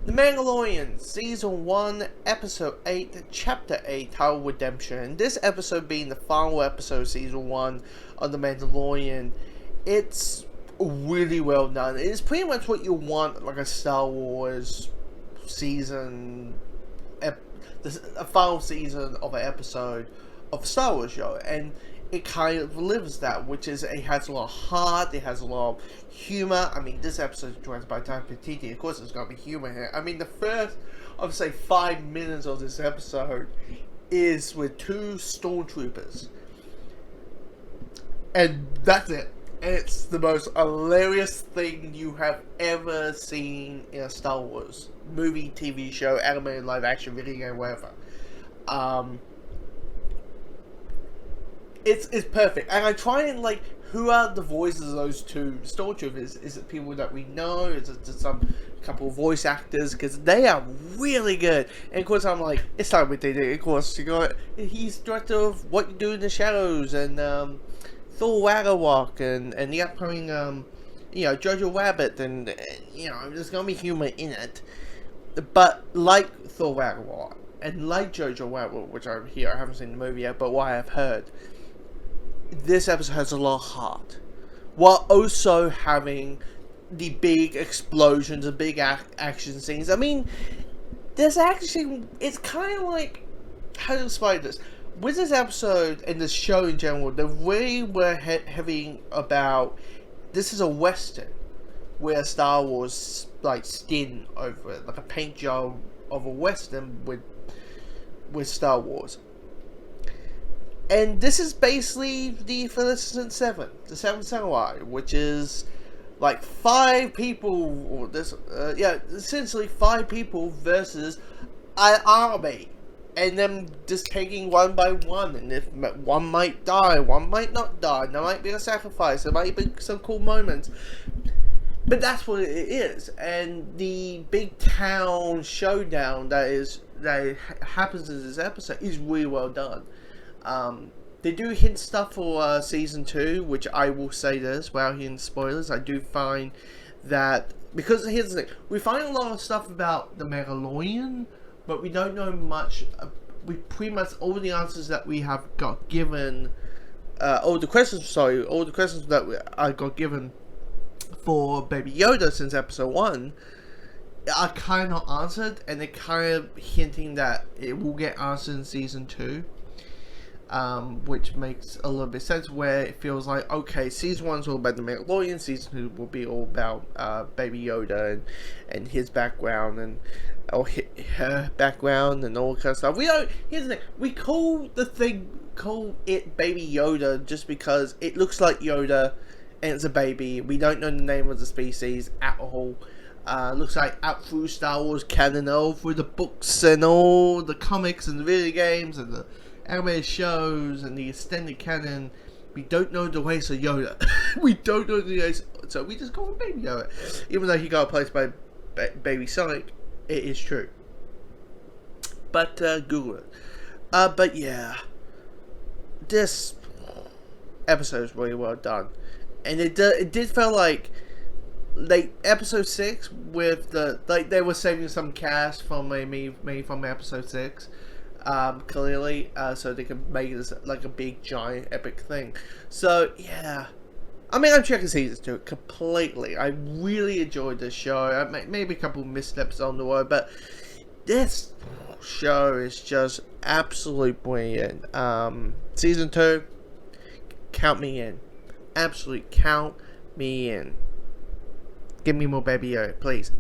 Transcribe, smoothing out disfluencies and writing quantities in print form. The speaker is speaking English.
The Mandalorain, Season 1, Episode 8, Chapter 8, titled Redemption. And this episode being the final episode of Season 1 of The Mandalorian, it's really well done. It's pretty much what you want, like a Star Wars season, a final season of an episode of a Star Wars show. And it kind of lives that, which is it has a lot of heart, it has a lot of humor. I mean, this episode is directed by Taika Waititi. Of course, there's going to be humor here. I mean, the first, I would say, 5 minutes of this episode is with 2 stormtroopers, and that's it. It's the most hilarious thing you have ever seen in a Star Wars movie, TV show, animated, live action, video game, whatever. It's perfect, and I try and who are the voices of those 2 stormtroopers? Is it people that we know? Is it just some couple of voice actors? Because they are really good. And of course, I'm like, it's Taika Waititi. Of course, he's director of What You Do in the Shadows and Thor Ragnarok and the upcoming Jojo Rabbit, and there's gonna be humor in it. But like Thor Ragnarok and like Jojo Rabbit, which I haven't seen the movie yet, but what I have heard, this episode has a lot of heart, while also having the big explosions, the big action scenes. I mean, there's actually, it's kind of like, how to explain this? With this episode and this show in general, they really were heavy about, this is a Western, where Star Wars, skin over it, like a paint job of a Western with Star Wars. And this is basically the Felicity 7, the 7 Samurai, which is 5 people, or essentially 5 people versus an army, and them just taking one by one. And if one might die, one might not die, there might be a sacrifice, there might be some cool moments, but that's what it is. And the big town showdown that happens in this episode is really well done. They do hint stuff for season 2, which I will say this without hitting spoilers. I do find that, because here's the thing, we find a lot of stuff about the Mandalorian, but we don't know much. We pretty much, all the answers that we have got given, all the questions that I got given for Baby Yoda since episode 1 are kind of answered, and they're kind of hinting that it will get answered in season 2. Which makes a little bit of sense, where it feels like, okay, season 1's all about the Mandalorian, season 2 will be all about Baby Yoda and his background and her background and all that kind of stuff. Here's the thing, we call it Baby Yoda just because it looks like Yoda and it's a baby. We don't know the name of the species at all. Looks like out through Star Wars canon, all through the books and all the comics and the video games and the animated shows and the extended canon, we don't know the ways of Yoda. We don't know the ways, so we just call him Baby Yoda. Even though he got replaced by Baby Sonic, it is true. But Google it. But yeah, this episode is really well done, and it did feel like episode 6 with the they were saving some cast from maybe from episode 6. Clearly, so they can make this like a big, giant, epic thing. So, yeah. I mean, I'm checking season 2 completely. I really enjoyed this show. Maybe a couple missteps on the way, but this show is just absolutely brilliant. Season 2, count me in. Absolutely count me in. Give me more Baby Yoda, please.